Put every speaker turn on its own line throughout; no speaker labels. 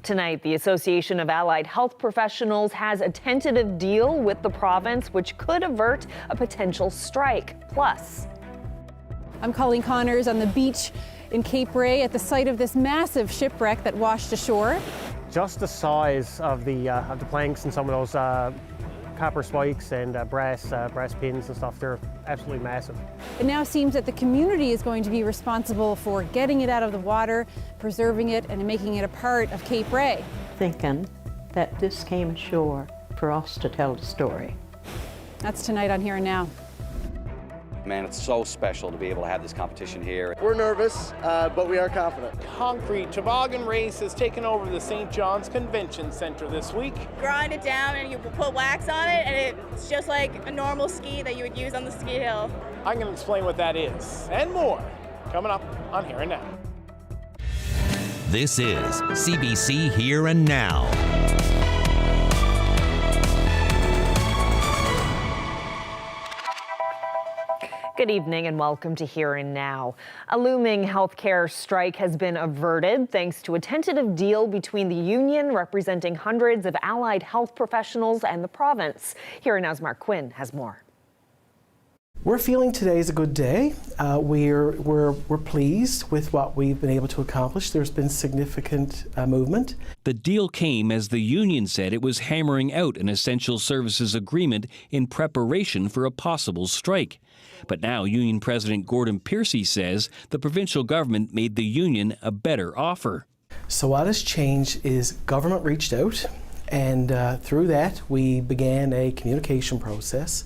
Tonight, the Association of Allied Health Professionals has a tentative deal with the province which could avert a potential strike. Plus,
I'm Colleen Connors on the beach in Cape Ray at the site of this massive shipwreck that washed ashore.
Just the size of the planks and some of those copper spikes and brass pins and stuff, they're absolutely massive.
It now seems that the community is going to be responsible for getting it out of the water, preserving it, and making it a part of Cape Ray.
Thinking that this came ashore for us to tell the story.
That's tonight on Here and Now.
Man, it's so special to be able to have this competition here.
We're nervous, but we are confident.
Concrete toboggan race has taken over the St. John's Convention Center this week.
Grind it down and you put wax on it, and it's just like a normal ski that you would use on the ski hill.
I'm going to explain what that is and more coming up on Here and Now.
This is CBC Here and Now.
good evening and welcome to Here and Now. A looming healthcare strike has been averted thanks to a tentative deal between the union representing hundreds of allied health professionals and the province. Here and Now's Mark Quinn has more.
We're feeling today is a good day. We're pleased with what we've been able to accomplish. There's been significant movement.
The deal came as the union said it was hammering out an essential services agreement in preparation for a possible strike. But now Union President Gordon Piercy says the provincial government made the union a better offer.
So what has changed is government reached out, and through that we began a communication process.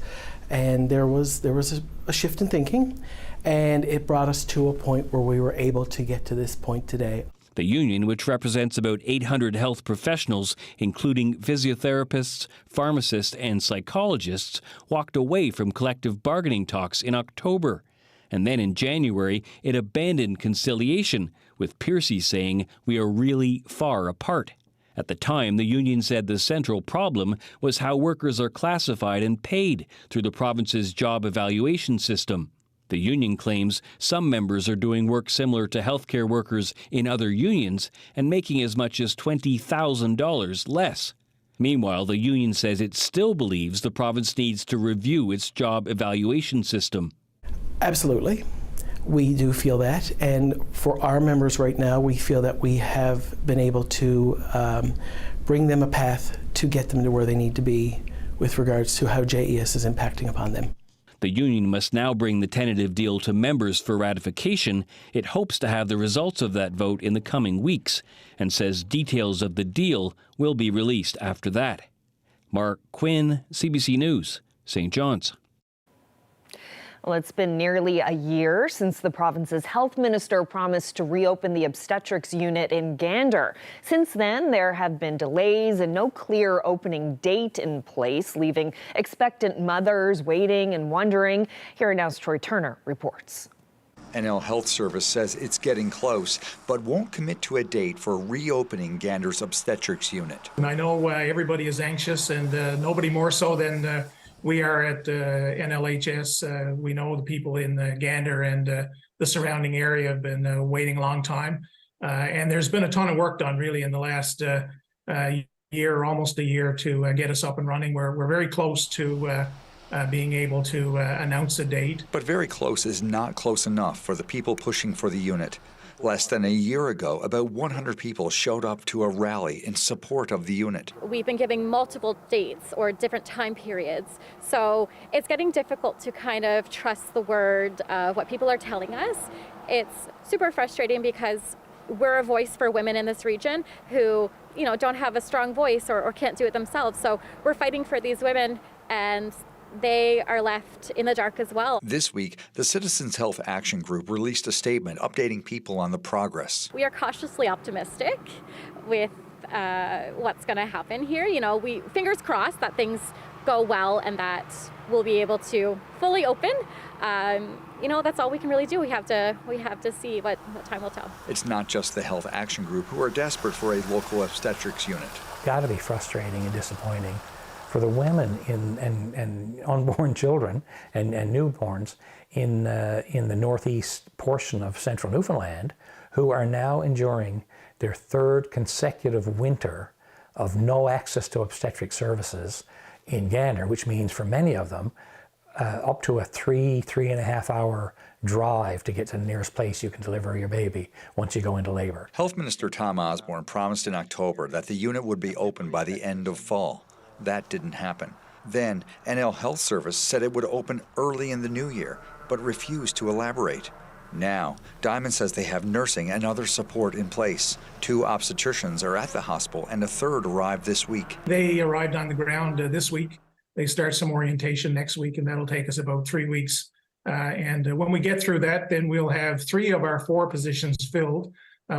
And there was a shift in thinking, and it brought us to a point where we were able to get to this point today.
The union, which represents about 800 health professionals, including physiotherapists, pharmacists, and psychologists, walked away from collective bargaining talks in October. And then in January, it abandoned conciliation, with Piercy saying, "We are really far apart." At the time, the union said the central problem was how workers are classified and paid through the province's job evaluation system. The union claims some members are doing work similar to healthcare workers in other unions and making as much as $20,000 less. Meanwhile, the union says it still believes the province needs to review its job evaluation system.
Absolutely. We do feel that, and for our members right now, we feel that we have been able to bring them a path to get them to where they need to be with regards to how JES is impacting upon them.
The union must now bring the tentative deal to members for ratification. It hopes to have the results of that vote in the coming weeks, and says details of the deal will be released after that. Mark Quinn, CBC News, St. John's.
Well, it's been nearly a year since the province's health minister promised to reopen the obstetrics unit in Gander. Since then, there have been delays and no clear opening date in place, leaving expectant mothers waiting and wondering. Here Now's Troy Turner reports.
NL Health Service says it's getting close, but won't commit to a date for reopening Gander's obstetrics unit.
And I know everybody is anxious, and nobody more so than we are at NLHS. We know the people in Gander and the surrounding area have been waiting a long time. And there's been a ton of work done really in the last year, almost a year, to get us up and running. We're very close to being able to announce a date.
But very close is not close enough for the people pushing for the unit. Less than a year ago, about 100 people showed up to a rally in support of the unit.
We've been giving multiple dates or different time periods, so it's getting difficult to kind of trust the word of what people are telling us. It's super frustrating because we're a voice for women in this region who, don't have a strong voice or can't do it themselves. So we're fighting for these women, and they are left in the dark as well.
This week, the Citizens Health Action Group released a statement updating people on the progress.
We are cautiously optimistic with what's going to happen here. We fingers crossed that things go well and that we'll be able to fully open. That's all we can really do. We have to see what time will tell.
It's not just the Health Action Group who are desperate for a local obstetrics unit.
Got to be frustrating and disappointing for the women and unborn children and newborns in the northeast portion of central Newfoundland who are now enduring their third consecutive winter of no access to obstetric services in Gander, which means for many of them, up to a 3.5 hour drive to get to the nearest place you can deliver your baby once you go into labor.
Health Minister Tom Osborne promised in October that the unit would be open by the end of fall. That didn't happen. Then, NL Health Service said it would open early in the new year, but refused to elaborate. Now, Diamond says they have nursing and other support in place. 2 obstetricians are at the hospital, and a third arrived this week.
They arrived on the ground this week. They start some orientation next week, and that'll take us about 3 weeks. And when we get through that, then we'll have 3 of our 4 positions filled.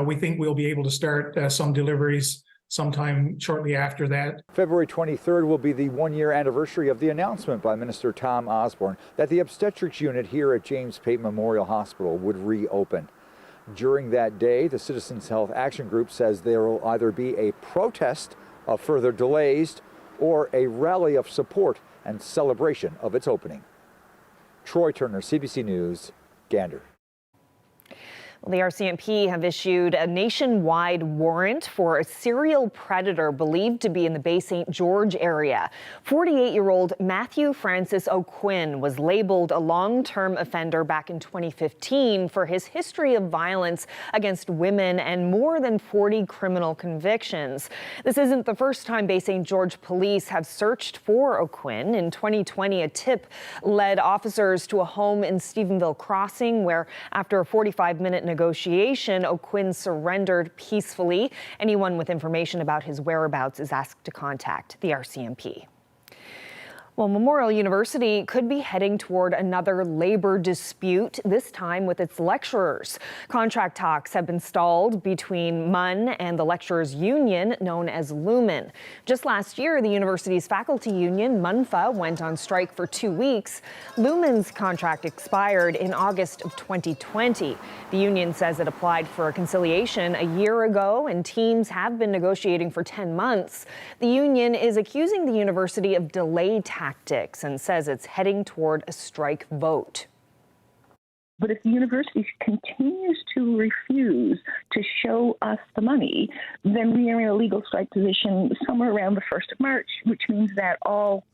We think we'll be able to start some deliveries sometime shortly after that.
February 23rd will be the 1-year anniversary of the announcement by Minister Tom Osborne that the obstetrics unit here at James Pate Memorial Hospital would reopen. During that day, the Citizens Health Action Group says there will either be a protest of further delays or a rally of support and celebration of its opening. Troy Turner, CBC News, Gander.
The RCMP have issued a nationwide warrant for a serial predator believed to be in the Bay St. George area. 48-year-old Matthew Francis O'Quinn was labeled a long-term offender back in 2015 for his history of violence against women and more than 40 criminal convictions. This isn't the first time Bay St. George police have searched for O'Quinn. In 2020, a tip led officers to a home in Stephenville Crossing where, after a 45-minute negotiation, O'Quinn surrendered peacefully. Anyone with information about his whereabouts is asked to contact the RCMP. Well, Memorial University could be heading toward another labor dispute, this time with its lecturers. Contract talks have been stalled between MUN and the lecturers' union, known as Lumen. Just last year, the university's faculty union, MUNFA, went on strike for 2 weeks. Lumen's contract expired in August of 2020. The union says it applied for a conciliation a year ago, and teams have been negotiating for 10 months. The union is accusing the university of delay tactics and says it's heading toward a strike vote.
But if the university continues to refuse to show us the money, then we are in a legal strike position somewhere around the 1st of March, which means that all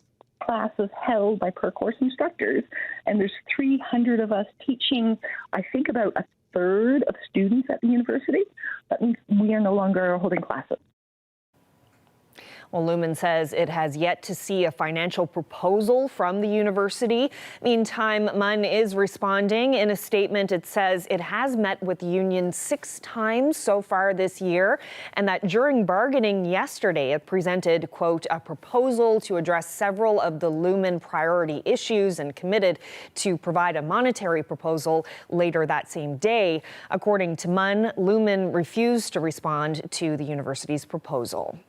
classes held by per course instructors, and there's 300 of us teaching, I think about a third of students at the university. That means we are no longer holding classes.
Well, Lumen says it has yet to see a financial proposal from the university. Meantime, MUN is responding. In a statement, it says it has met with the union 6 times so far this year, and that during bargaining yesterday, it presented, quote, a proposal to address several of the Lumen priority issues and committed to provide a monetary proposal later that same day. According to MUN, Lumen refused to respond to the university's proposal.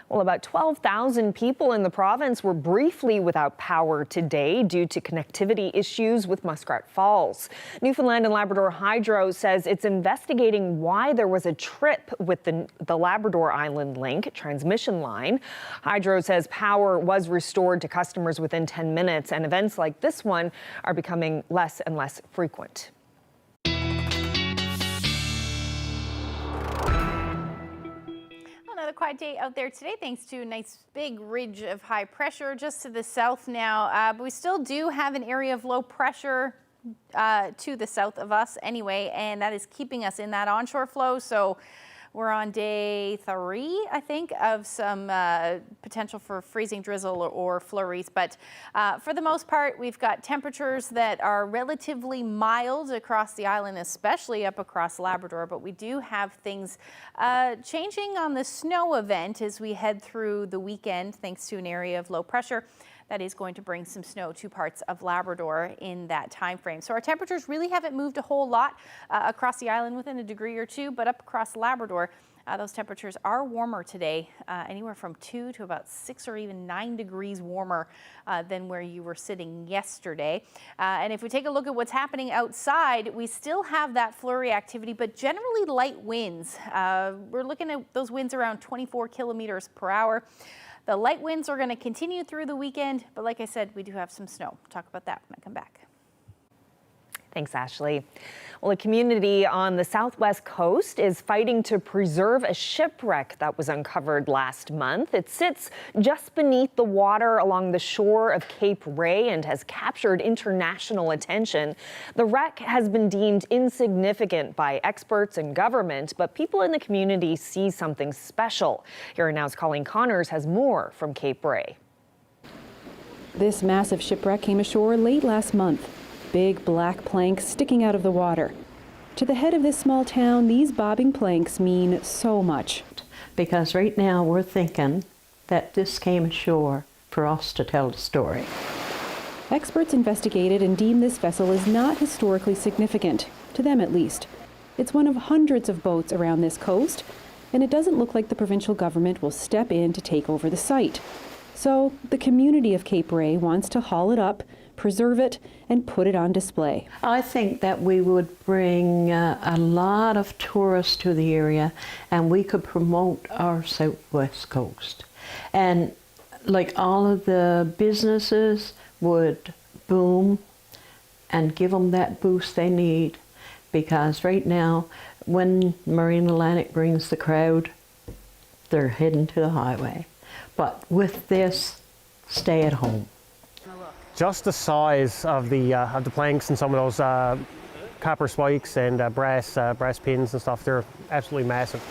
Well, about 12,000 people in the province were briefly without power today due to connectivity issues with Muskrat Falls. Newfoundland and Labrador Hydro says it's investigating why there was a trip with the Labrador Island Link transmission line. Hydro says power was restored to customers within 10 minutes, and events like this one are becoming less and less frequent.
Another quiet day out there today, thanks to a nice big ridge of high pressure just to the south now. But we still do have an area of low pressure to the south of us anyway, and that is keeping us in that onshore flow. So we're on day 3, I think, of some potential for freezing drizzle or flurries. But for the most part, we've got temperatures that are relatively mild across the island, especially up across Labrador. But we do have things changing on the snow event as we head through the weekend, thanks to an area of low pressure that is going to bring some snow to parts of Labrador in that time frame. So our temperatures really haven't moved a whole lot across the island, within a degree or 2, but up across Labrador, those temperatures are warmer today, anywhere from 2 to about 6 or even 9 degrees warmer than where you were sitting yesterday. And if we take a look at what's happening outside, we still have that flurry activity, but generally light winds. We're looking at those winds around 24 kilometers per hour. The light winds are going to continue through the weekend, but like I said, we do have some snow. We'll talk about that when I come back.
Thanks, Ashley. Well, a community on the southwest coast is fighting to preserve a shipwreck that was uncovered last month. It sits just beneath the water along the shore of Cape Ray and has captured international attention. The wreck has been deemed insignificant by experts and government, but people in the community see something special. Here Now's Colleen Connors has more from Cape Ray.
This massive shipwreck came ashore late last month. Big black planks sticking out of the water. To the head of this small town, these bobbing planks mean so much.
Because right now we're thinking that this came ashore for us to tell the story.
Experts investigated and deemed this vessel as not historically significant, to them at least. It's one of hundreds of boats around this coast, and it doesn't look like the provincial government will step in to take over the site. So the community of Cape Ray wants to haul it up, preserve it, and put it on display.
I think that we would bring a lot of tourists to the area, and we could promote our southwest coast. And like all of the businesses would boom and give them that boost they need, because right now when Marine Atlantic brings the crowd, they're heading to the highway. But with this, stay at home.
Just the size of the planks and some of those copper spikes and brass pins and stuff, they're absolutely massive.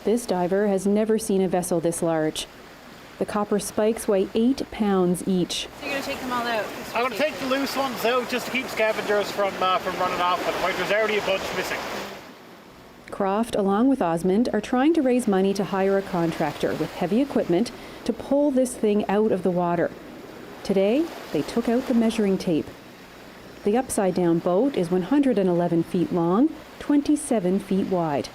This diver has never seen a vessel this large. The copper spikes weigh 8 pounds each.
So you're going to take them all out?
I'm going to take the loose ones out just to keep scavengers from running off with them. There's already a bunch missing.
Croft, along with Osmond, are trying to raise money to hire a contractor with heavy equipment to pull this thing out of the water. Today, they took out the measuring tape. The upside-down boat is 111 feet long, 27 feet wide.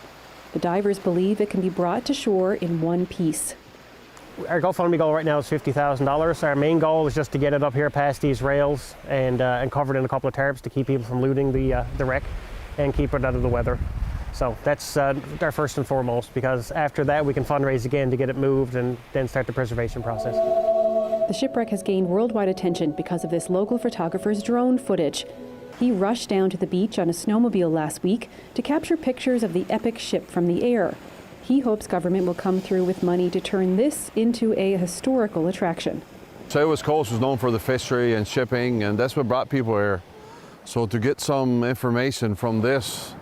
The divers believe it can be brought to shore in one piece.
Our GoFundMe goal right now is $50,000. Our main goal is just to get it up here past these rails and covered in a couple of tarps to keep people from looting the wreck and keep it out of the weather. So that's our first and foremost, because after that we can fundraise again to get it moved and then start the preservation process.
The shipwreck has gained worldwide attention because of this local photographer's drone footage. He rushed down to the beach on a snowmobile last week to capture pictures of the epic ship from the air. He hopes government will come through with money to turn this into a historical attraction.
Southwest Coast was known for the fishery and shipping, and that's what brought people here. So to get some information from this,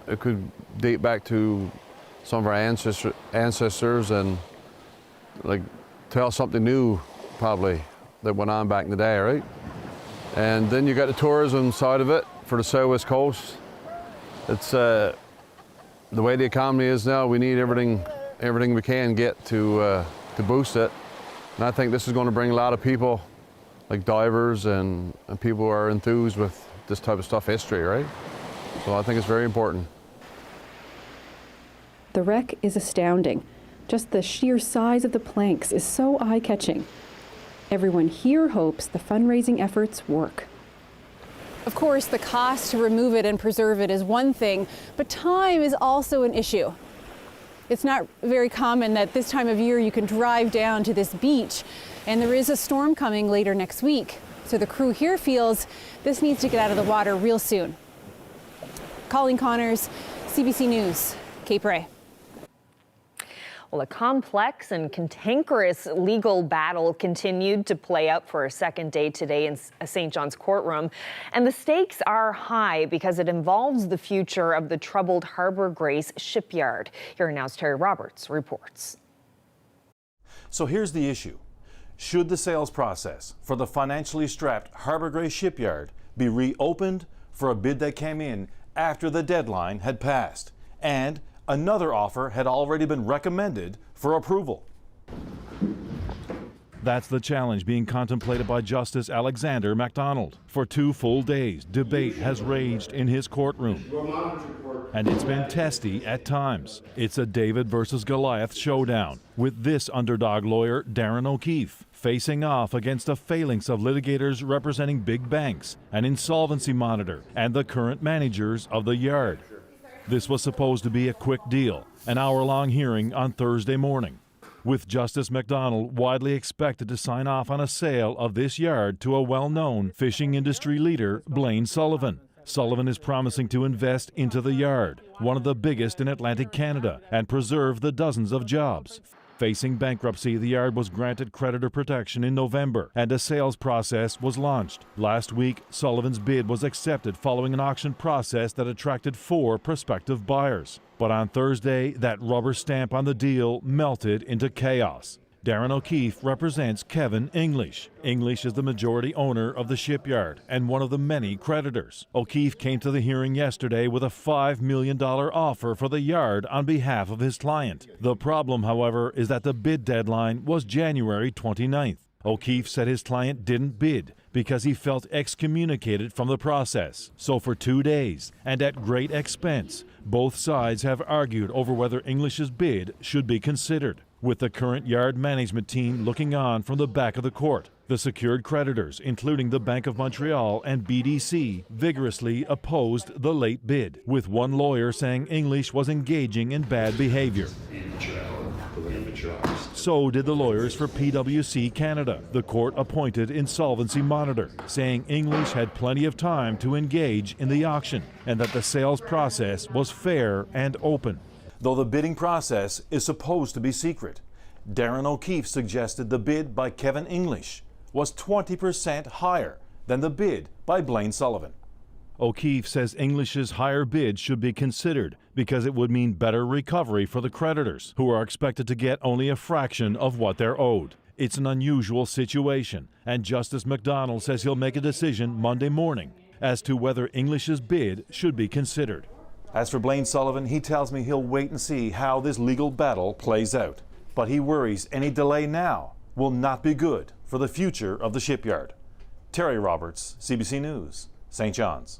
it could date back to some of our ancestors and like tell something new probably that went on back in the day, right? And then you got the tourism side of it for the Southwest Coast. It's the way the economy is now, we need everything we can get to boost it. And I think this is going to bring a lot of people, like divers and people who are enthused with this type of stuff, history, right? So I think it's very important.
The wreck is astounding. Just the sheer size of the planks is so eye-catching. Everyone here hopes the fundraising efforts work. Of course, the cost to remove it and preserve it is one thing, but time is also an issue. It's not very common that this time of year you can drive down to this beach, and there is a storm coming later next week. So the crew here feels this needs to get out of the water real soon. Colleen Connors, CBC News, Cape Ray.
Well, a complex and cantankerous legal battle continued to play out for a second day today in St. John's courtroom. And the stakes are high because it involves the future of the troubled Harbour Grace shipyard. Here Now's Terry Roberts reports.
So here's the issue. Should the sales process for the financially strapped Harbour Grace shipyard be reopened for a bid that came in after the deadline had passed and another offer had already been recommended for approval? That's the challenge being contemplated by Justice Alexander MacDonald. For 2 full days, debate has raged in his courtroom. And it's been testy at times. It's a David versus Goliath showdown, with this underdog lawyer, Darren O'Keefe, facing off against a phalanx of litigators representing big banks, an insolvency monitor, and the current managers of the yard. This was supposed to be a quick deal, an hour-long hearing on Thursday morning, with Justice MacDonald widely expected to sign off on a sale of this yard to a well-known fishing industry leader, Blaine Sullivan, Sullivan is promising to invest into the yard, one of the biggest in Atlantic Canada, and preserve the dozens of jobs. Facing bankruptcy, the yard was granted creditor protection in November, and a sales process was launched. Last week, Sullivan's bid was accepted following an auction process that attracted 4 prospective buyers. But on Thursday, that rubber stamp on the deal melted into chaos. Darren O'Keefe represents Kevin English. English is the majority owner of the shipyard and one of the many creditors. O'Keefe came to the hearing yesterday with a $5 million offer for the yard on behalf of his client. The problem, however, is that the bid deadline was January 29th. O'Keefe said his client didn't bid because he felt excommunicated from the process. So for 2 days, and at great expense, both sides have argued over whether English's bid should be considered, with the current yard management team looking on from the back of the court. The secured creditors, including the Bank of Montreal and BDC, vigorously opposed the late bid, with one lawyer saying English was engaging in bad behavior. So did the lawyers for PwC Canada, the court-appointed insolvency monitor, saying English had plenty of time to engage in the auction and that the sales process was fair and open. Though the bidding process is supposed to be secret, Darren O'Keefe suggested the bid by Kevin English was 20% higher than the bid by Blaine Sullivan. O'Keefe says English's higher bid should be considered because it would mean better recovery for the creditors, who are expected to get only a fraction of what they're owed. It's an unusual situation, and Justice McDonald says he'll make a decision Monday morning as to whether English's bid should be considered. As for Blaine Sullivan, he tells me he'll wait and see how this legal battle plays out. But he worries any delay now will not be good for the future of the shipyard. Terry Roberts, CBC News, St. John's.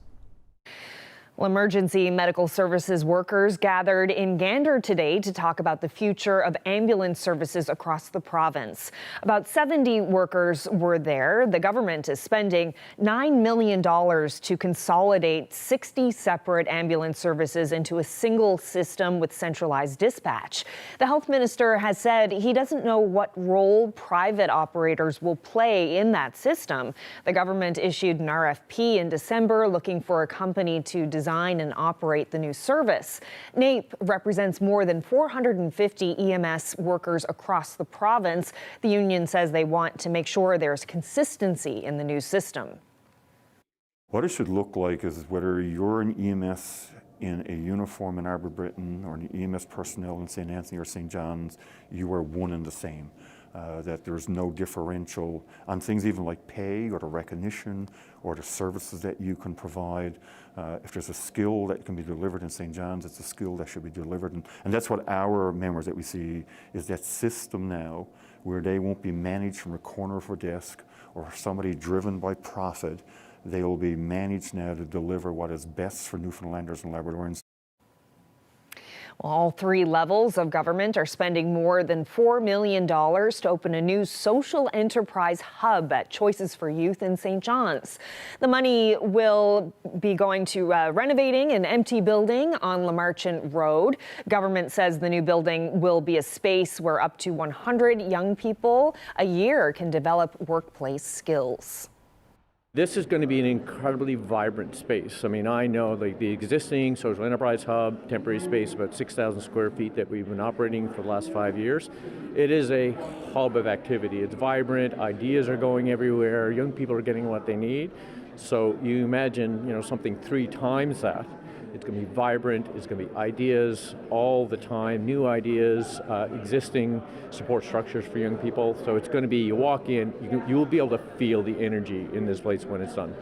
Well, emergency medical services workers gathered in Gander today to talk about the future of ambulance services across the province. About 70 workers were there. The government is spending $9 million to consolidate 60 separate ambulance services into a single system with centralized dispatch. The health minister has said he doesn't know what role private operators will play in that system. The government issued an RFP in December looking for a company to design and operate the new service. NAPE represents more than 450 EMS workers across the province. The union says they want to make sure there's consistency in the new system.
What it should look like is whether you're an EMS in a uniform in Arbor-Britton or an EMS personnel in St. Anthony or St. John's, you are one and the same. That there's no differential on things even like pay or the recognition or the services that you can provide. If there's a skill that can be delivered in St. John's, it's a skill that should be delivered. And that's what our members that we see is that system now where they won't be managed from a corner of a desk or somebody driven by profit. They will be managed now to deliver what is best for Newfoundlanders and Labradorans.
Well, all 3 levels of government are spending more than $4 million to open a new social enterprise hub at Choices for Youth in St. John's. The money will be going to renovating an empty building on Lamarchant Road. Government says the new building will be a space where up to 100 young people a year can develop workplace skills.
This is going to be an incredibly vibrant space. I mean, I know the existing social enterprise hub, temporary space, about 6,000 square feet that we've been operating for the last 5 years. It is a hub of activity. It's vibrant, ideas are going everywhere, young people are getting what they need. So you imagine, something 3 times that. It's going to be vibrant, it's going to be ideas all the time, new ideas, existing support structures for young people. So it's going to be, you walk in, you will be able to feel the energy in this place when it's done.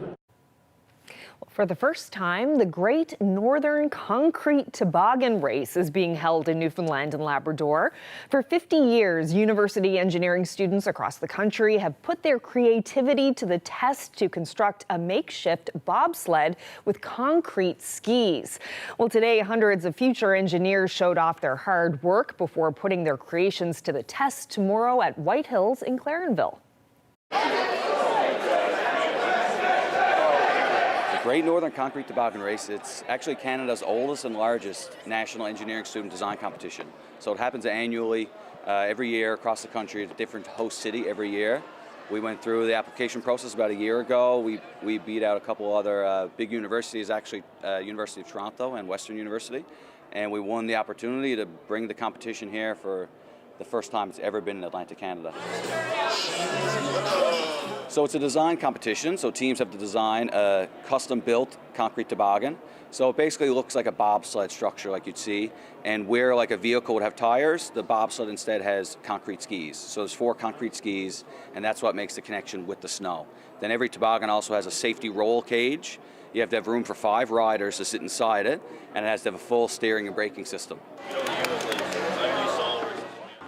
For the first time, the Great Northern Concrete Toboggan Race is being held in Newfoundland and Labrador. For 50 years, university engineering students across the country have put their creativity to the test to construct a makeshift bobsled with concrete skis. Well, today, hundreds of future engineers showed off their hard work before putting their creations to the test tomorrow at White Hills in Clarenville.
Great Northern Concrete Toboggan Race. It's actually Canada's oldest and largest national engineering student design competition. So it happens annually every year across the country at a different host city every year. We went through the application process about a year ago. We beat out a couple other big universities, actually University of Toronto and Western University, and we won the opportunity to bring the competition here for the first time it's ever been in Atlantic Canada. So it's a design competition, so teams have to design a custom-built concrete toboggan. So it basically looks like a bobsled structure like you'd see, and where like a vehicle would have tires, the bobsled instead has concrete skis. So there's 4 concrete skis, and that's what makes the connection with the snow. Then every toboggan also has a safety roll cage. You have to have room for 5 riders to sit inside it, and it has to have a full steering and braking system.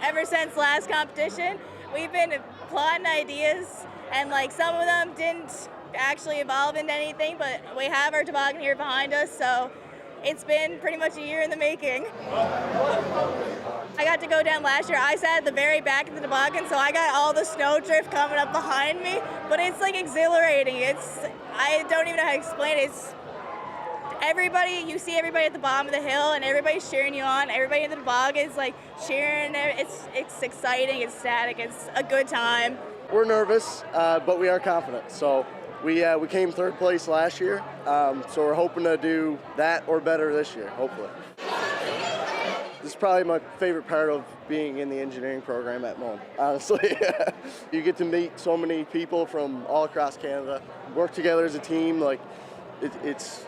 Ever since last competition, we've been plotting ideas, and like some of them didn't actually evolve into anything, but we have our toboggan here behind us, so it's been pretty much a year in the making. I got to go down last year. I sat at the very back of the toboggan, so I got all the snow drift coming up behind me, but it's like exhilarating. I don't even know how to explain it. You see everybody at the bottom of the hill, and everybody's cheering you on. Everybody in the toboggan is like cheering. It's exciting, it's static, it's a good time.
We're nervous, but we are confident. So we came 3rd place last year, so we're hoping to do that or better this year, hopefully. This is probably my favorite part of being in the engineering program at MOM, honestly. You get to meet so many people from all across Canada, work together as a team. Like it's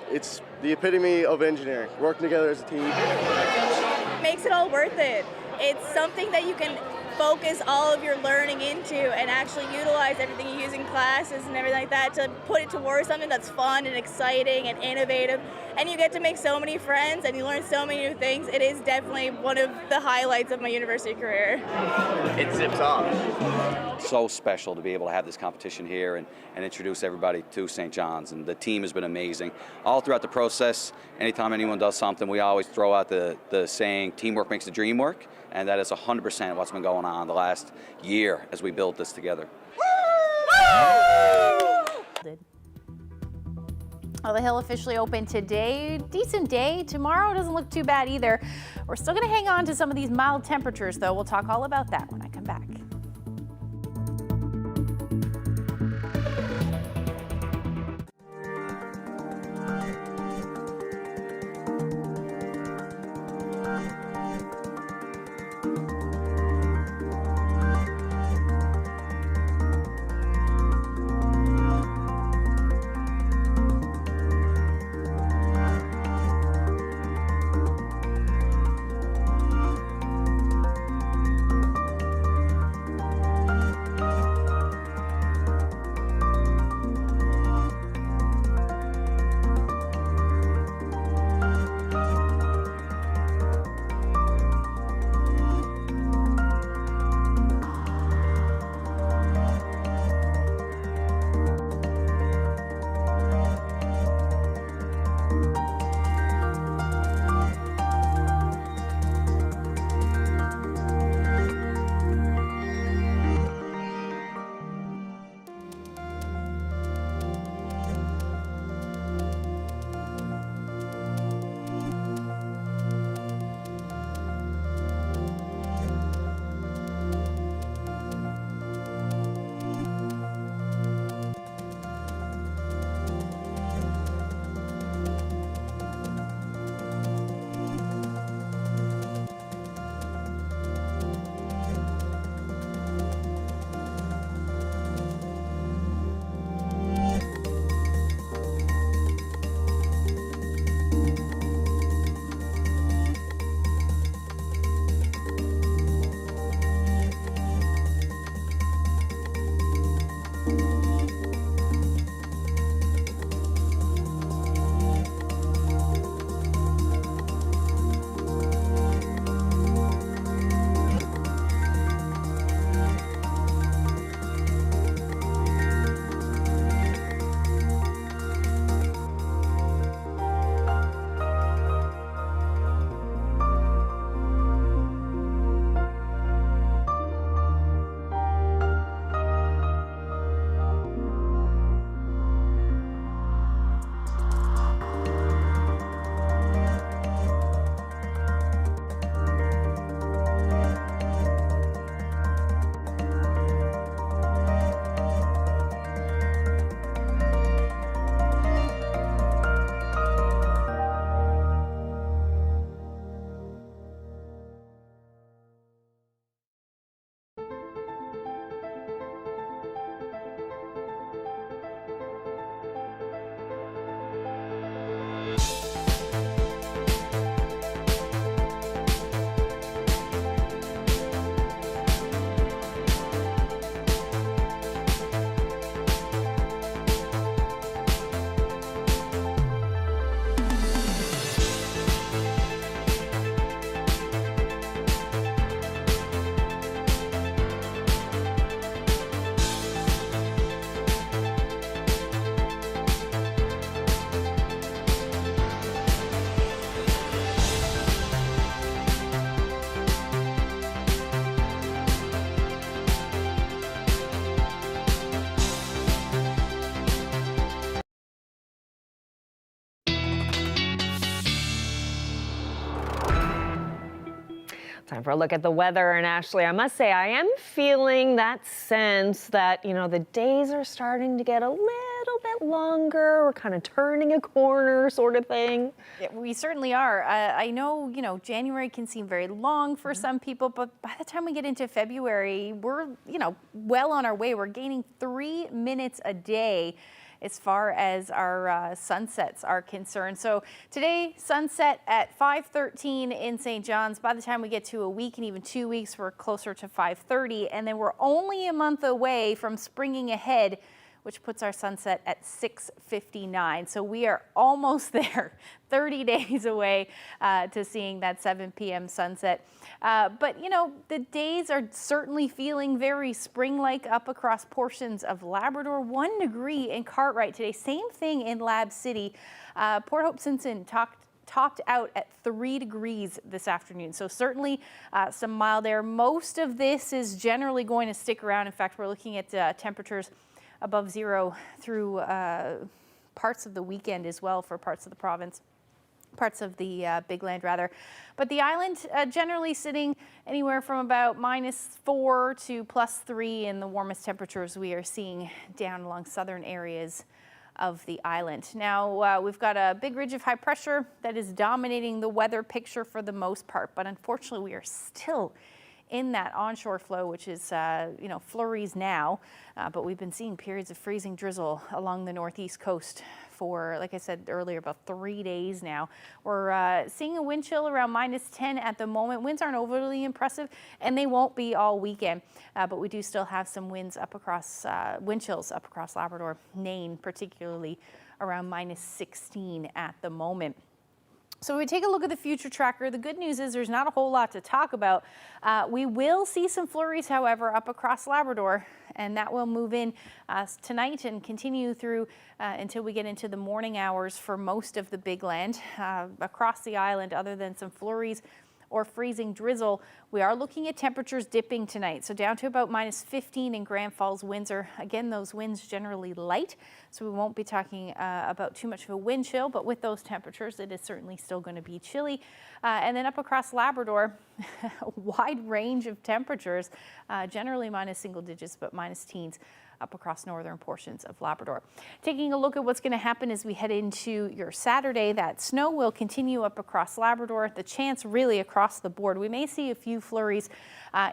the epitome of engineering, working together as a team.
It makes it all worth it. It's something that you can focus all of your learning into and actually utilize everything you use in classes and everything like that to put it towards something that's fun and exciting and innovative. And you get to make so many friends and you learn so many new things. It is definitely one of the highlights of my university career.
It zips off. So special to be able to have this competition here and introduce everybody to St. John's, and the team has been amazing. All throughout the process, anytime anyone does something, we always throw out the saying, teamwork makes the dream work, and that is 100% what's been going on the last year as we built this together.
Well, the hill officially opened today. Decent day. Tomorrow doesn't look too bad either. We're still going to hang on to some of these mild temperatures, though. We'll talk all about that when I come back.
Time for a look at the weather. And Ashley, I must say, I am feeling that sense that, the days are starting to get a little bit longer. We're kind of turning a corner sort of thing.
Yeah, we certainly are. I know, January can seem very long for some people, but by the time we get into February, we're, well on our way. We're gaining 3 minutes a day as far as our sunsets are concerned. So today, sunset at 5:13 in St. John's. By the time we get to a week and even 2 weeks, we're closer to 5:30. And then we're only a month away from springing ahead, which puts our sunset at 6:59. So we are almost there, 30 days away to seeing that 7 p.m. sunset. But, the days are certainly feeling very spring-like up across portions of Labrador. 1 degree in Cartwright today. Same thing in Lab City. Port Hope Simpson topped out at 3 degrees this afternoon. So certainly some mild air. Most of this is generally going to stick around. In fact, we're looking at temperatures above zero through parts of the weekend as well for parts of the province, parts of the Big Land rather. But the island generally sitting anywhere from about -4 to +3 in the warmest temperatures we are seeing down along southern areas of the island. Now, we've got a big ridge of high pressure that is dominating the weather picture for the most part, but unfortunately we are still in that onshore flow, which is, flurries now, but we've been seeing periods of freezing drizzle along the northeast coast for, like I said earlier, about 3 days now. We're seeing a wind chill around -10 at the moment. Winds aren't overly impressive, and they won't be all weekend, but we do still have some winds up across, wind chills up across Labrador, Nain, particularly around -16 at the moment. So we take a look at the future tracker. The good news is there's not a whole lot to talk about. We will see some flurries, however, up across Labrador, and that will move in tonight and continue through until we get into the morning hours for most of the Big Land. Across the island, other than some flurries or freezing drizzle, we are looking at temperatures dipping tonight. So down to about -15 in Grand Falls, Windsor. Again, those winds generally light, so we won't be talking about too much of a wind chill, but with those temperatures, it is certainly still going to be chilly. And then up across Labrador, a wide range of temperatures, generally -single digits, but -teens up across northern portions of Labrador. Taking a look at what's going to happen as we head into your Saturday, that snow will continue up across Labrador. The chance really across the board. We may see a few flurries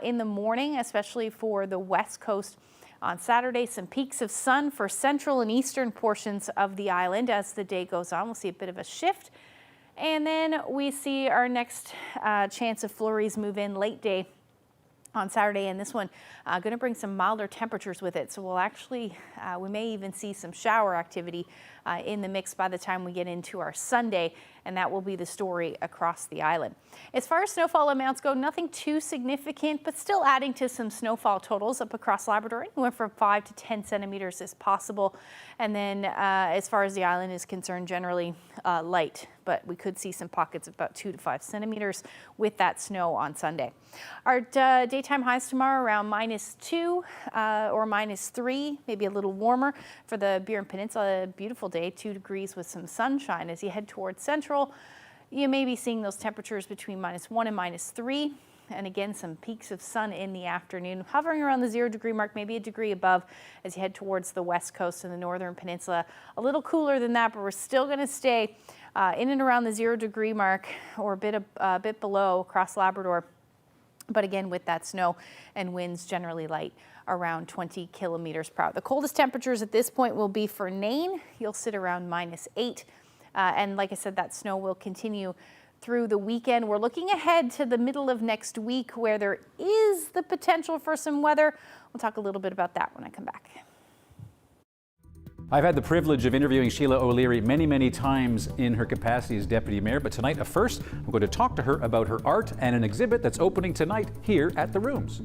in the morning, especially for the west coast. On Saturday, some peaks of sun for central and eastern portions of the island. As the day goes on, we'll see a bit of a shift. And then we see our next chance of flurries move in late day on Saturday, and this one going to bring some milder temperatures with it. So we'll actually, we may even see some shower activity in the mix by the time we get into our Sunday, and that will be the story across the island. As far as snowfall amounts go, nothing too significant, but still adding to some snowfall totals up across Labrador. Anywhere from 5 to 10 centimeters is possible. And then as far as the island is concerned, generally light, but we could see some pockets of about 2 to 5 centimeters with that snow on Sunday. Our daytime highs tomorrow around -2 or -3, maybe a little warmer for the Burin Peninsula. Beautiful day, 2 degrees with some sunshine. As you head towards central, you may be seeing those temperatures between -1 and -3. And again, some peaks of sun in the afternoon, hovering around the 0 degree mark, maybe a degree above as you head towards the west coast and the northern peninsula. A little cooler than that, but we're still going to stay in and around the 0 degree mark or a bit below across Labrador. But again, with that snow and winds generally light around 20 kilometers per hour. The coldest temperatures at this point will be for Nain. You'll sit around -8. And like I said, that snow will continue through the weekend. We're looking ahead to the middle of next week where there is the potential for some weather. We'll talk a little bit about that when I come back.
I've had the privilege of interviewing Sheila O'Leary many times in her capacity as Deputy Mayor, but tonight, first, I'm going to talk to her about her art and an exhibit that's opening tonight here at the Rooms.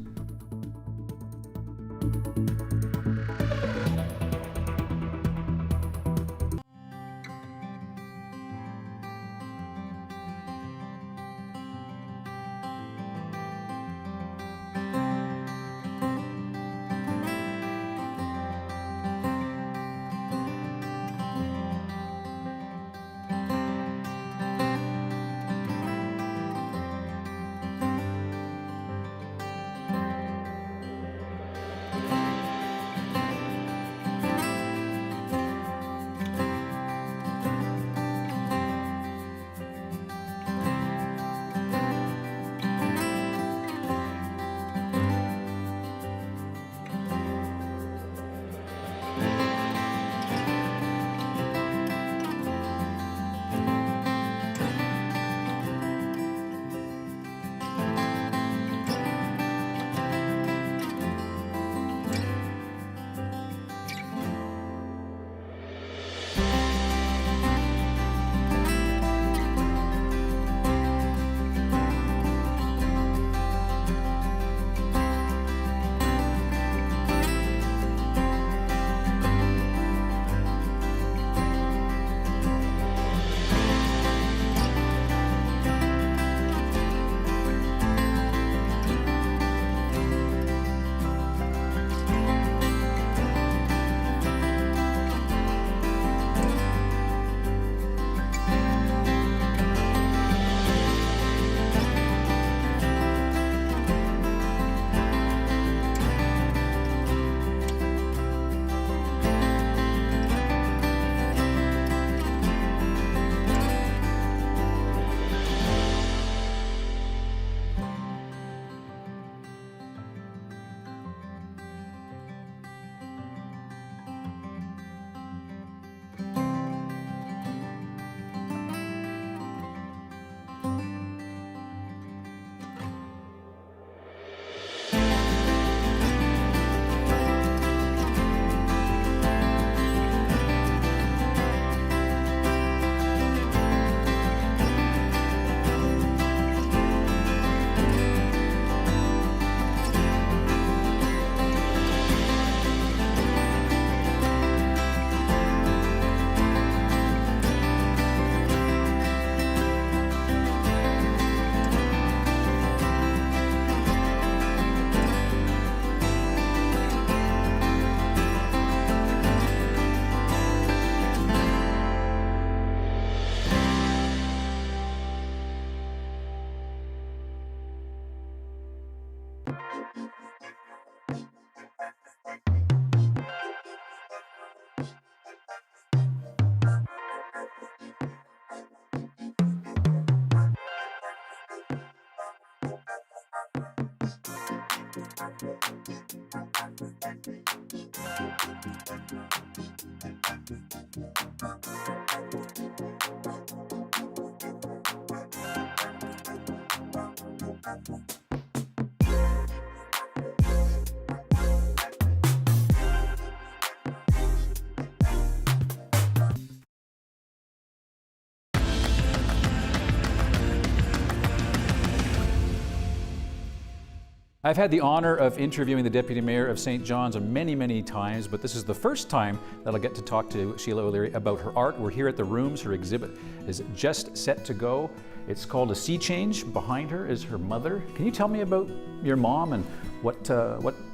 I've had the honor of interviewing the Deputy Mayor of St. John's many, many times, but this is the first time that I'll get to talk to Sheila O'Leary about her art. We're here at the Rooms. Her exhibit is just set to go. It's called A Sea Change. Behind her is her mother. Can you tell me about your mom and what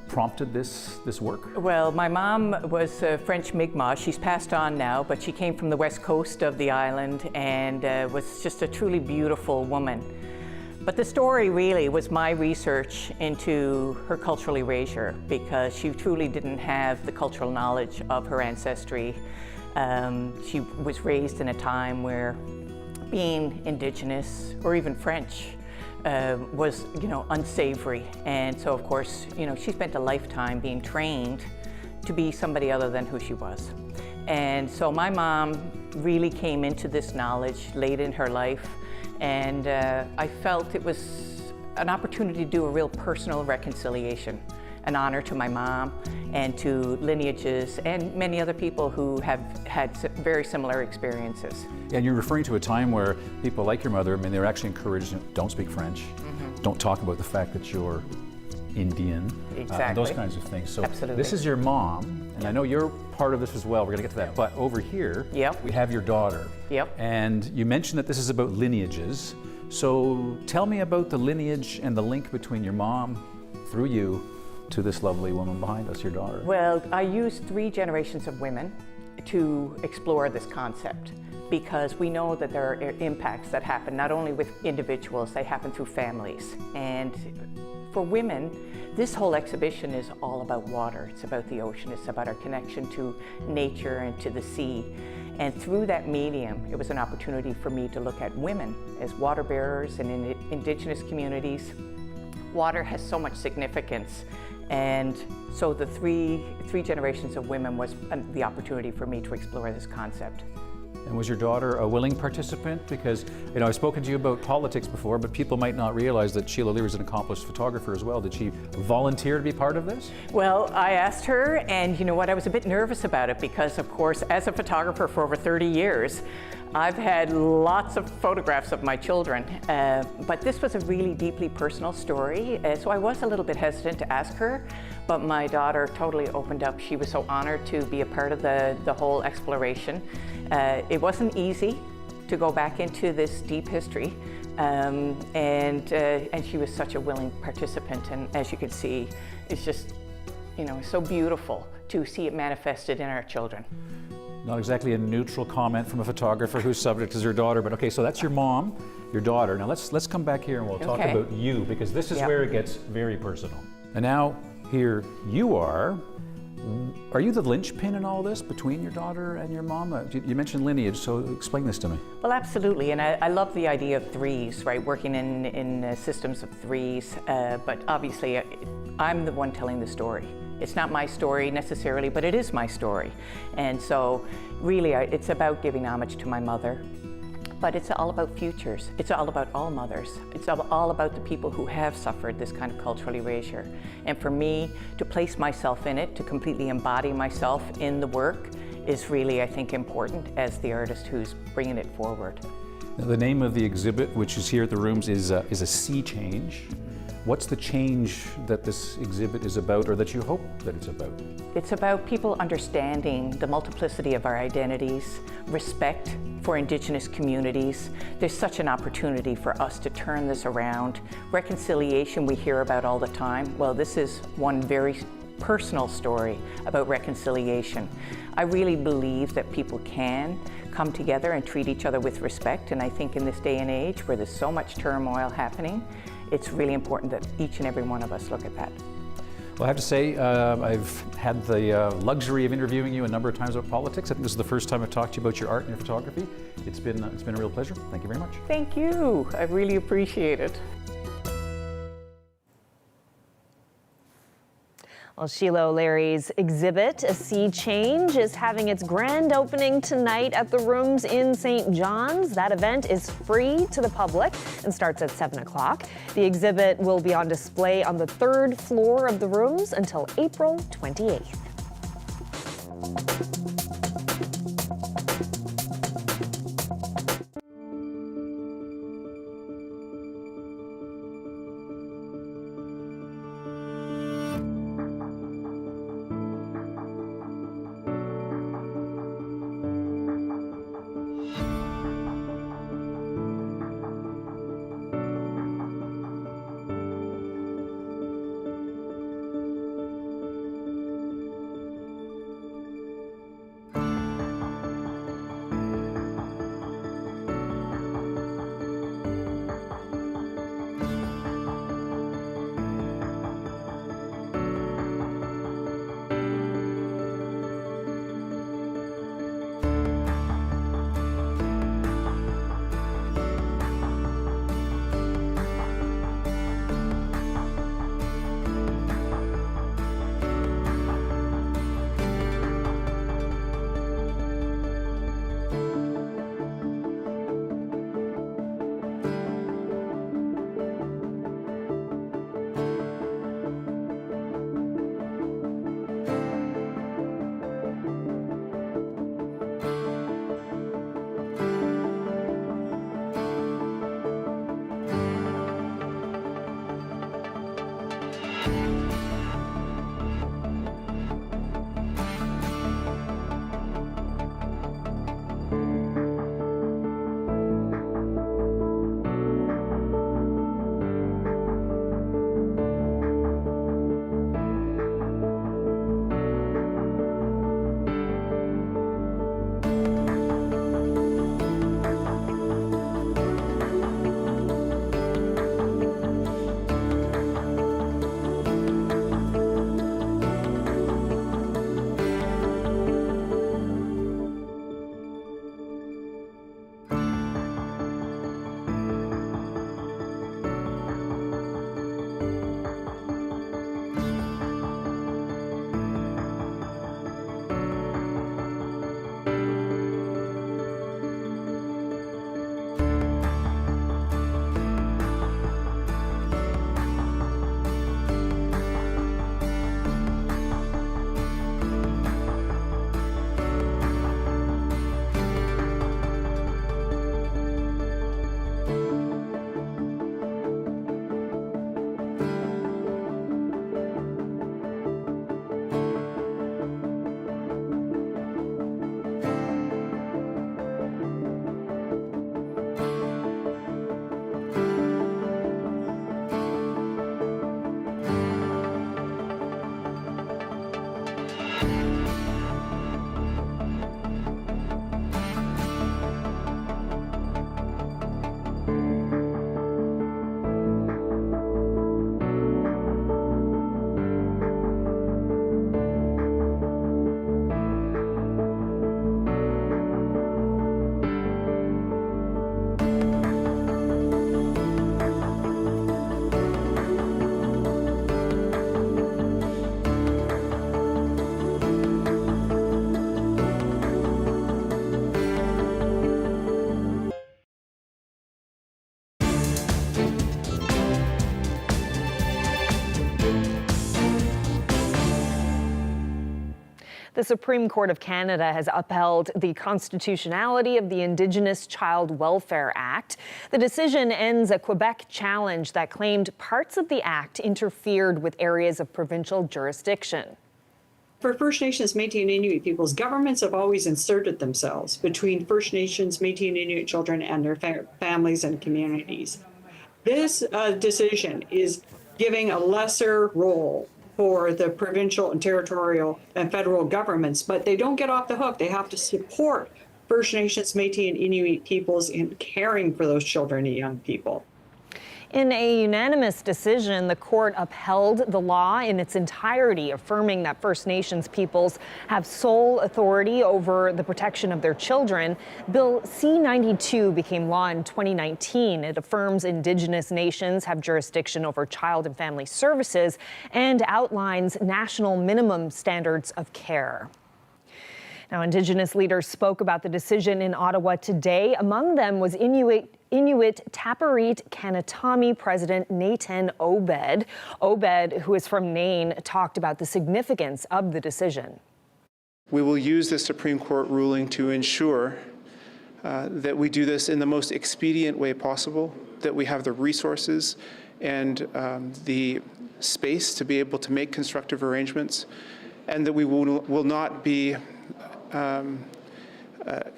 prompted this work?
Well, my mom was French Mi'kmaq. She's passed on now, but she came from the west coast of the island and was just a truly beautiful woman. But the story really was my research into her cultural erasure, because she truly didn't have the cultural knowledge of her ancestry. She was raised in a time where being Indigenous or even French was, unsavory. And so, of course, she spent a lifetime being trained to be somebody other than who she was. And so my mom really came into this knowledge late in her life. And I felt it was an opportunity to do a real personal reconciliation, an honor to my mom and to lineages and many other people who have had very similar experiences.
Yeah, and you're referring to a time where people like your mother, they were actually encouraged, don't speak French, don't talk about the fact that you're Indian, those kinds of things. So
absolutely.
This is your mom, and I know you're part of this as well. We're going to get to that. But over here, we have your daughter. And you mentioned that this is about lineages. So tell me about the lineage and the link between your mom, through you, to this lovely woman behind us, your daughter.
Well, I used 3 generations of women to explore this concept, because we know that there are impacts that happen not only with individuals, they happen through families. And for women, this whole exhibition is all about water. It's about the ocean. It's about our connection to nature and to the sea. And through that medium, it was an opportunity for me to look at women as water bearers, and in Indigenous communities, water has so much significance. And so the three generations of women was the opportunity for me to explore this concept.
And was your daughter a willing participant? Because, I've spoken to you about politics before, but people might not realize that Sheila O'Leary is an accomplished photographer as well. Did she volunteer to be part of this?
Well, I asked her, and you know what, I was a bit nervous about it because, of course, as a photographer for over 30 years, I've had lots of photographs of my children, but this was a really deeply personal story, so I was a little bit hesitant to ask her, but my daughter totally opened up. She was so honored to be a part of the whole exploration. It wasn't easy to go back into this deep history, and she was such a willing participant, and as you can see, it's just, so beautiful to see it manifested in our children.
Not exactly a neutral comment from a photographer whose subject is her daughter, but okay, so that's your mom, your daughter. Now let's come back here and we'll talk about you, because this is where it gets very personal. And now here you are. Are you the linchpin in all this between your daughter and your mom? You mentioned lineage, so explain this to me.
Well, absolutely, and I love the idea of threes, right? Working in systems of threes, but obviously I'm the one telling the story. It's not my story necessarily, but it is my story. And so really it's about giving homage to my mother, but it's all about futures. It's all about all mothers. It's all about the people who have suffered this kind of cultural erasure. And for me, to place myself in it, to completely embody myself in the work is really, I think, important as the artist who's bringing it forward.
Now, the name of the exhibit, which is here at the Rooms, is A Sea Change. What's the change that this exhibit is about, or that you hope that it's about?
It's about people understanding the multiplicity of our identities, respect for Indigenous communities. There's such an opportunity for us to turn this around. Reconciliation we hear about all the time. Well, this is one very personal story about reconciliation. I really believe that people can come together and treat each other with respect, and I think in this day and age where there's so much turmoil happening, it's really important that each and every one of us look at that.
Well, I have to say, I've had the luxury of interviewing you a number of times about politics. I think this is the first time I've talked to you about your art and your photography. It's been a real pleasure. Thank you very much.
Thank you. I really appreciate it.
Well, Sheila O'Leary's exhibit, A Sea Change, is having its grand opening tonight at the Rooms in St. John's. That event is free to the public and starts at 7 o'clock. The exhibit will be on display on the 3rd floor of the Rooms until April 28th. The Supreme Court of Canada has upheld the constitutionality of the Indigenous Child Welfare Act. The decision ends a Quebec challenge that claimed parts of the act interfered with areas of provincial jurisdiction.
For First Nations, Métis and Inuit peoples, governments have always inserted themselves between First Nations, Métis and Inuit children and their families and communities. This decision is giving a lesser role for the provincial and territorial and federal governments, but they don't get off the hook. They have to support First Nations, Métis and Inuit peoples in caring for those children and young people.
In a unanimous decision, the court upheld the law in its entirety, affirming that First Nations peoples have sole authority over the protection of their children. Bill C-92 became law in 2019. It affirms Indigenous nations have jurisdiction over child and family services and outlines national minimum standards of care. Now, Indigenous leaders spoke about the decision in Ottawa today. Among them was Inuit Tapiriit Kanatami President Nathan Obed. Obed, who is from Nain, talked about the significance of the decision.
We will use the Supreme Court ruling to ensure that we do this in the most expedient way possible, that we have the resources and the space to be able to make constructive arrangements, and that we will not be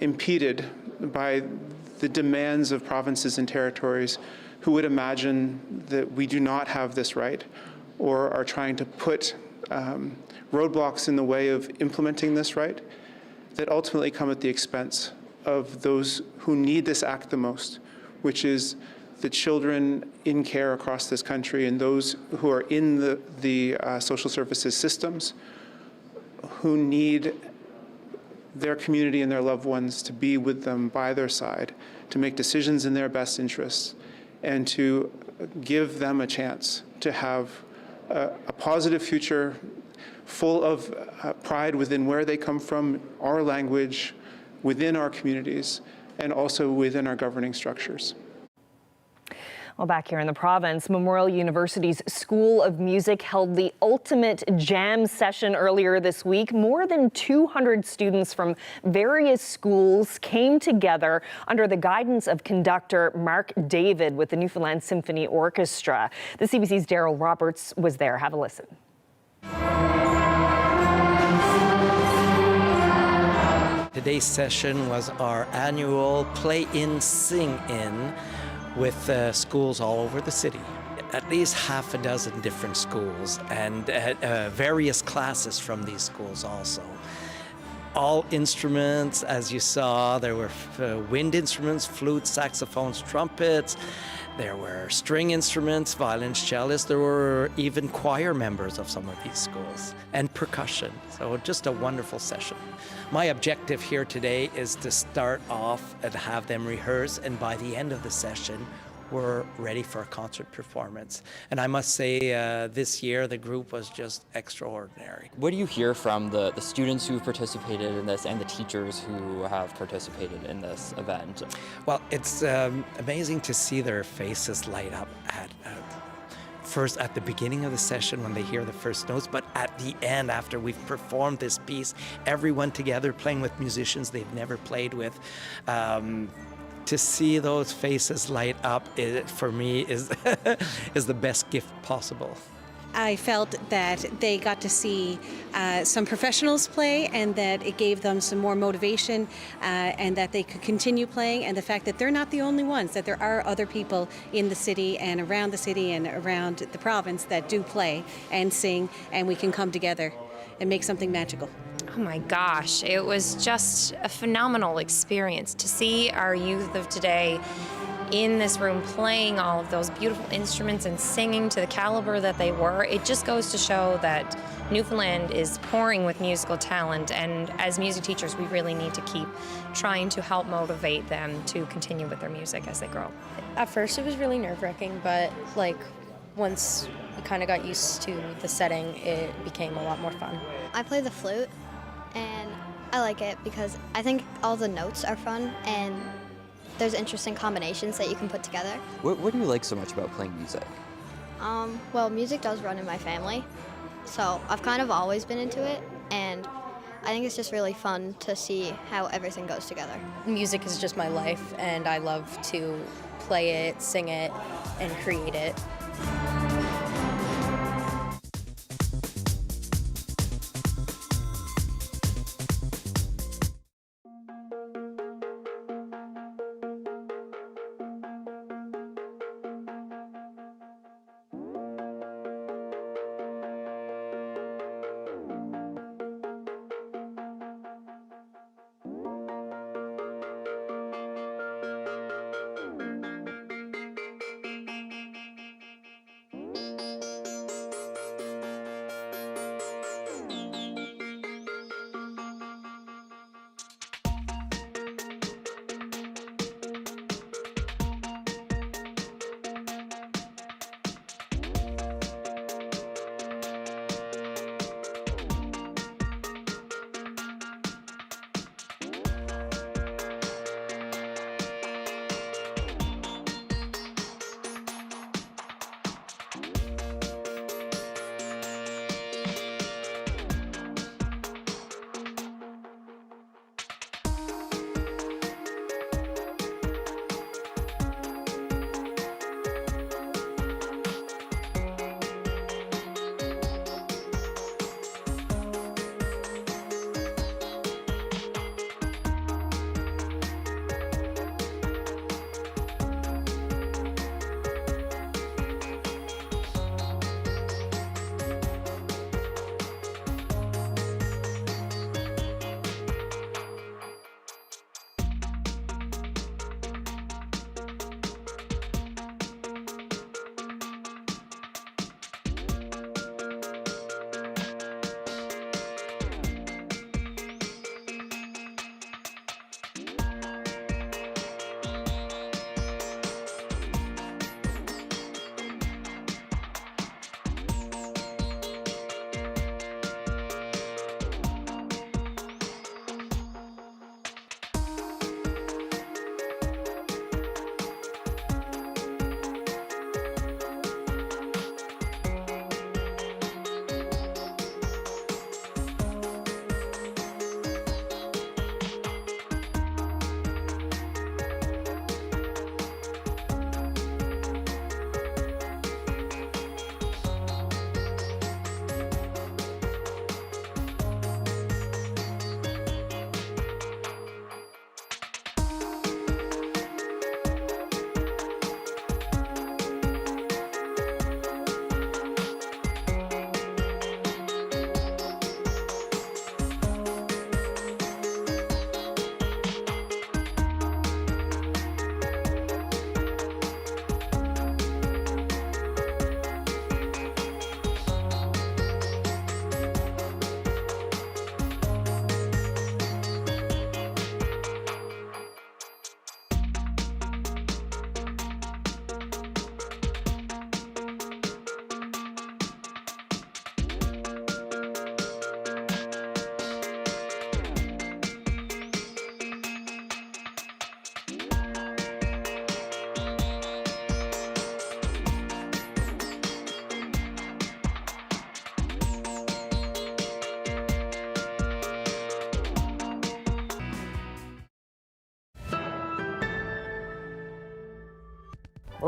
impeded by the demands of provinces and territories who would imagine that we do not have this right or are trying to put roadblocks in the way of implementing this right that ultimately come at the expense of those who need this act the most, which is the children in care across this country and those who are in the social services systems who need their community and their loved ones to be with them by their side, to make decisions in their best interests, and to give them a chance to have a positive future full of pride within where they come from, our language, within our communities, and also within our governing structures.
Well, back here in the province, Memorial University's School of Music held the ultimate jam session earlier this week. More than 200 students from various schools came together under the guidance of conductor Mark David with the Newfoundland Symphony Orchestra. The CBC's Daryl Roberts was there. Have a listen.
Today's session was our annual Play-In, Sing-In with schools all over the city. At least half a dozen different schools and various classes from these schools also. All instruments, as you saw, there were wind instruments, flutes, saxophones, trumpets. There were string instruments, violins, cellists. There were even choir members of some of these schools and percussion. So just a wonderful session. My objective here today is to start off and have them rehearse, and by the end of the session, we're ready for a concert performance. And I must say, this year the group was just extraordinary.
What do you hear from the students who participated in this and the teachers who have participated in this event?
Well, it's amazing to see their faces light up first at the beginning of the session when they hear the first notes, but at the end after we've performed this piece, everyone together playing with musicians they've never played with. To see those faces light up, for me, is is the best gift possible.
I felt that they got to see some professionals play, and that it gave them some more motivation, and that they could continue playing, and the fact that they're not the only ones, that there are other people in the city and around the province that do play and sing, and we can come together and make something magical.
Oh my gosh, it was just a phenomenal experience to see our youth of today in this room playing all of those beautiful instruments and singing to the caliber that they were. It just goes to show that Newfoundland is pouring with musical talent, and as music teachers we really need to keep trying to help motivate them to continue with their music as they grow.
At first it was really nerve-wracking, but once we kind of got used to the setting, it became a lot more fun.
I play the flute, and I like it because I think all the notes are fun and there's interesting combinations that you can put together.
What do you like so much about playing music?
Well, music does run in my family, so I've kind of always been into it, and I think it's just really fun to see how everything goes together.
Music is just my life, and I love to play it, sing it, and create it.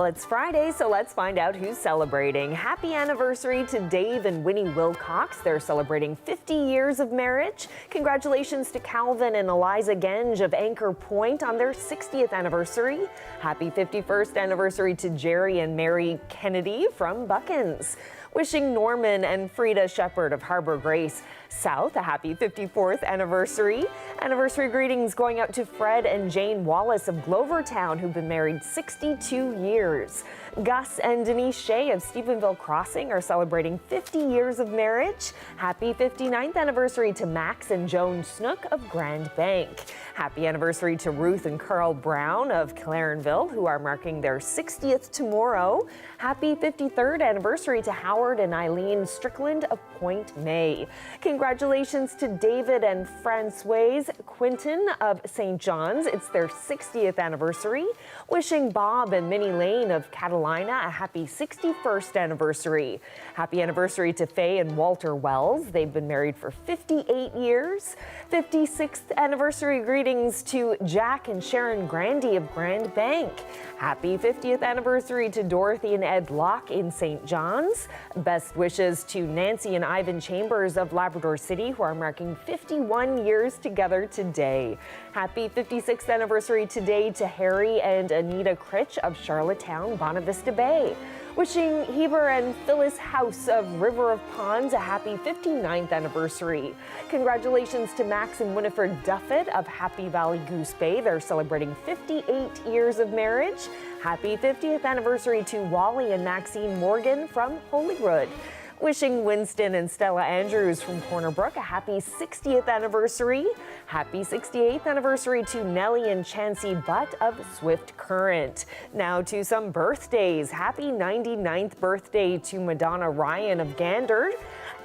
Well, it's Friday, so let's find out who's celebrating. Happy anniversary to Dave and Winnie Wilcox. They're celebrating 50 years of marriage. Congratulations to Calvin and Eliza Genge of Anchor Point on their 60th anniversary. Happy 51st anniversary to Jerry and Mary Kennedy from Buckins. Wishing Norman and Frida Shepherd of Harbor Grace South a happy 54th anniversary. Anniversary greetings going out to Fred and Jane Wallace of Glovertown, who've been married 62 years. Gus and Denise Shea of Stephenville Crossing are celebrating 50 years of marriage. Happy 59th anniversary to Max and Joan Snook of Grand Bank. Happy anniversary to Ruth and Carl Brown of Clarenville, who are marking their 60th tomorrow. Happy 53rd anniversary to Howard and Eileen Strickland of Point May. Congratulations to David and Francoise Quinton of St. John's. It's their 60th anniversary. Wishing Bob and Minnie Lane of Catalina a happy 61st anniversary. Happy anniversary to Faye and Walter Wells. They've been married for 58 years. 56th anniversary greetings to Jack and Sharon Grandy of Grand Bank. Happy 50th anniversary to Dorothy and Ed Locke in St. John's. Best wishes to Nancy and Ivan Chambers of Labrador City, who are marking 51 years together today. Happy 56th anniversary today to Harry and Anita Critch of Charlottetown, Bonavista Bay. Wishing Heber and Phyllis House of River of Ponds a happy 59th anniversary. Congratulations to Max and Winifred Duffett of Happy Valley Goose Bay. They're celebrating 58 years of marriage. Happy 50th anniversary to Wally and Maxine Morgan from Holyrood. Wishing Winston and Stella Andrews from Corner Brook a happy 60th anniversary. Happy 68th anniversary to Nellie and Chancey Butt of Swift Current. Now to some birthdays. Happy 99th birthday to Madonna Ryan of Gander.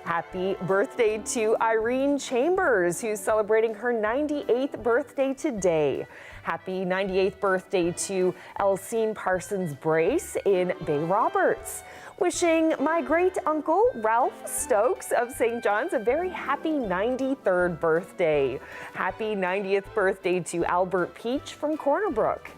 Happy birthday to Irene Chambers, who's celebrating her 98th birthday today. Happy 98th birthday to Elsine Parsons Brace in Bay Roberts. Wishing my great uncle Ralph Stokes of St. John's a very happy 93rd birthday. Happy 90th birthday to Albert Peach from Corner Brook.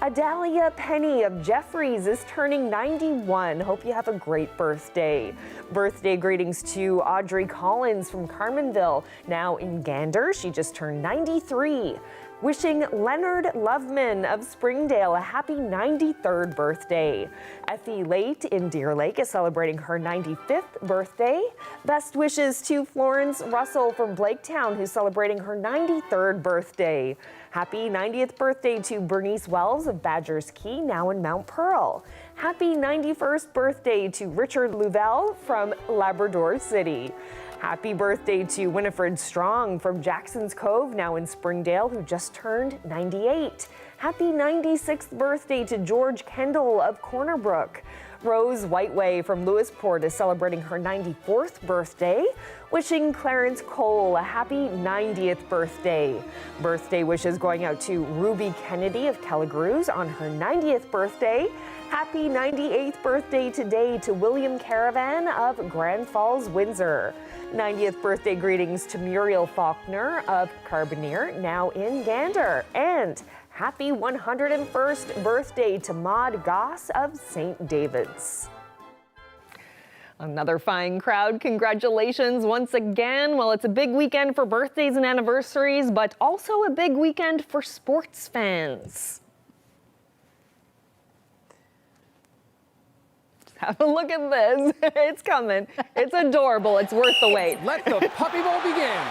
Adalia Penny of Jeffries is turning 91. Hope you have a great birthday. Birthday greetings to Audrey Collins from Carmenville, now in Gander. She just turned 93. Wishing Leonard Loveman of Springdale a happy 93rd birthday. Effie Late in Deer Lake is celebrating her 95th birthday. Best wishes to Florence Russell from Blaketown, who's celebrating her 93rd birthday. Happy 90th birthday to Bernice Wells of Badgers Key, now in Mount Pearl. Happy 91st birthday to Richard Louvel from Labrador City. Happy birthday to Winifred Strong from Jackson's Cove, now in Springdale, who just turned 98. Happy 96th birthday to George Kendall of Corner Brook. Rose Whiteway from Lewisport is celebrating her 94th birthday. Wishing Clarence Cole a happy 90th birthday. Birthday wishes going out to Ruby Kennedy of Kelligrews on her 90th birthday. Happy 98th birthday today to William Caravan of Grand Falls, Windsor. 90th birthday greetings to Muriel Faulkner of Carbonear, now in Gander. And happy 101st birthday to Maud Goss of St. David's. Another fine crowd. Congratulations once again. Well, it's a big weekend for birthdays and anniversaries, but also a big weekend for sports fans. Have a look at this. It's coming. It's adorable. It's worth the wait.
Let the puppy bowl begin.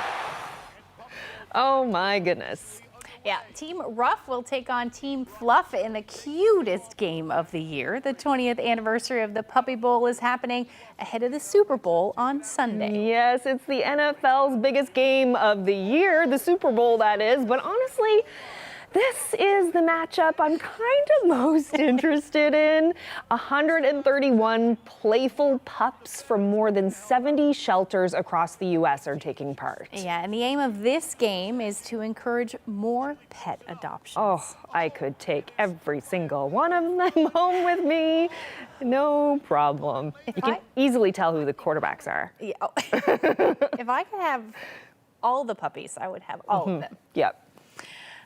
Oh my goodness.
Yeah, Team Rough will take on Team Fluff in the cutest game of the year. The 20th anniversary of the Puppy Bowl is happening ahead of the Super Bowl on Sunday.
Yes, it's the NFL's biggest game of the year, the Super Bowl that is, but honestly, this is the matchup I'm kind of most interested in. 131 playful pups from more than 70 shelters across the U.S. are taking part.
Yeah, and the aim of this game is to encourage more pet adoptions.
Oh, I could take every single one of them home with me. No problem. You can easily tell who the quarterbacks are.
Yeah. If I could have all the puppies, I would have all of them.
Yep.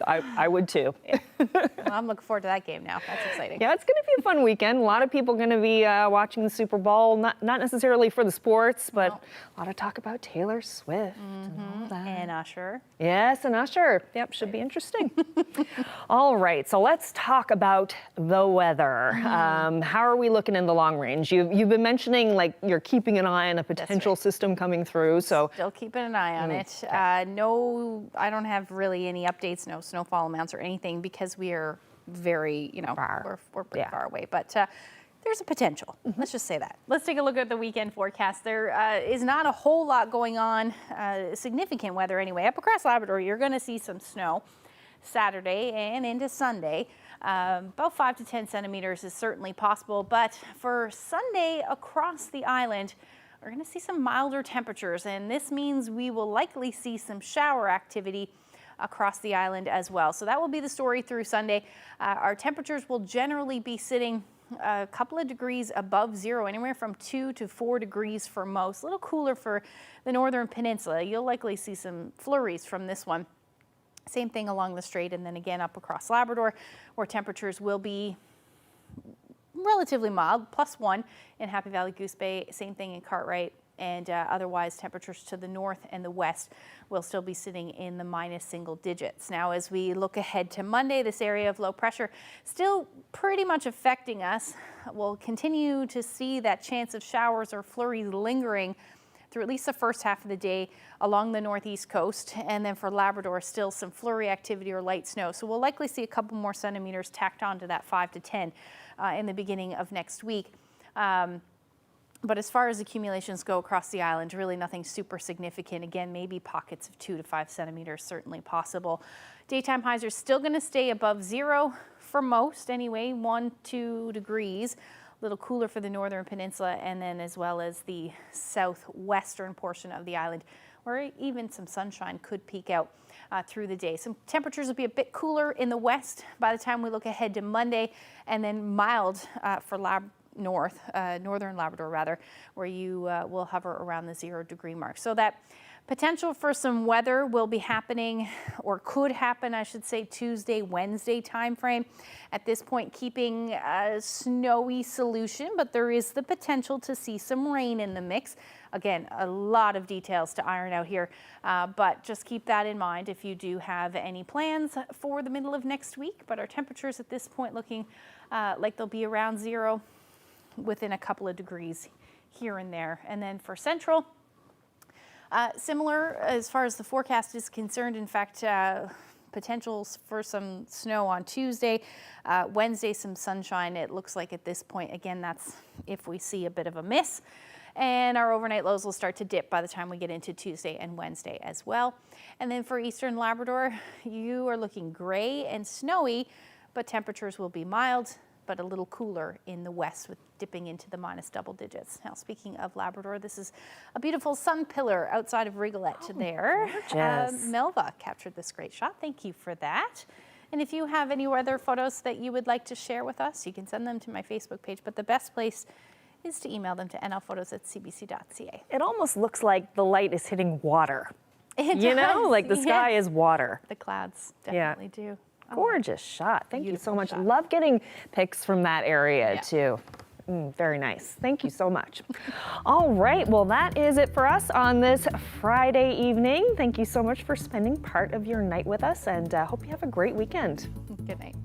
I would too.
Well, I'm looking forward to that game now. That's exciting.
Yeah, it's going to be a fun weekend. A lot of people going to be watching the Super Bowl, not necessarily for the sports, but a lot of talk about Taylor Swift and all that.
And Usher.
Yes, and Usher. Yep, should be interesting. All right, so let's talk about the weather. How are we looking in the long range? You've been mentioning like you're keeping an eye on a potential system coming through. So
still keeping an eye on it. No, I don't have really any updates, no snowfall amounts or anything because we are very, we're pretty far away. But there's a potential. Let's just say that. Let's take a look at the weekend forecast. There is not a whole lot going on, significant weather anyway. Up across Labrador, you're going to see some snow Saturday and into Sunday. About 5 to 10 centimeters is certainly possible. But for Sunday across the island, we're going to see some milder temperatures. And this means we will likely see some shower activity across the island as well. So that will be the story through Sunday. Our temperatures will generally be sitting a couple of degrees above zero, anywhere from 2 to 4 degrees for most. A little cooler for the northern peninsula. You'll likely see some flurries from this one. Same thing along the strait, and then again up across Labrador, where temperatures will be relatively mild, +1 in Happy Valley Goose Bay. Same thing in Cartwright. And otherwise, temperatures to the north and the west will still be sitting in the minus single digits. Now, as we look ahead to Monday, this area of low pressure still pretty much affecting us. We'll continue to see that chance of showers or flurries lingering through at least the first half of the day along the northeast coast. And then for Labrador, still some flurry activity or light snow. So we'll likely see a couple more centimeters tacked on to that 5 to 10 in the beginning of next week. But as far as accumulations go across the island, really nothing super significant. Again, maybe pockets of 2 to 5 centimeters, certainly possible. Daytime highs are still going to stay above zero for most anyway, 1, 2 degrees. A little cooler for the northern peninsula and then as well as the southwestern portion of the island where even some sunshine could peek out through the day. Some temperatures will be a bit cooler in the west by the time we look ahead to Monday, and then mild for northern Labrador rather, where you will hover around the 0 degree mark. So that potential for some weather will be happening, or could happen, I should say, Tuesday, Wednesday timeframe. At this point, keeping a snowy solution, but there is the potential to see some rain in the mix. Again, a lot of details to iron out here, but just keep that in mind if you do have any plans for the middle of next week. But our temperatures at this point looking like they'll be around zero, within a couple of degrees here and there. And then for Central, similar as far as the forecast is concerned. In fact, potentials for some snow on Tuesday, Wednesday some sunshine. It looks like at this point, again, that's if we see a bit of a miss. And our overnight lows will start to dip by the time we get into Tuesday and Wednesday as well. And then for eastern Labrador, you are looking gray and snowy, but temperatures will be mild, but a little cooler in the west with dipping into the minus double digits. Now, speaking of Labrador, this is a beautiful sun pillar outside of Rigolette there. Melva captured this great shot. Thank you for that. And if you have any weather photos that you would like to share with us, you can send them to my Facebook page, but the best place is to email them to nlphotos@cbc.ca.
it almost looks like the light is hitting water.
It
You know,
does,
like the sky
yes.
is water.
The clouds definitely do.
Gorgeous shot. Thank you so much.
shot.
Love getting pics from that area too. Very nice. Thank you so much. All right. Well, that is it for us on this Friday evening. Thank you so much for spending part of your night with us, and hope you have a great weekend.
Good night.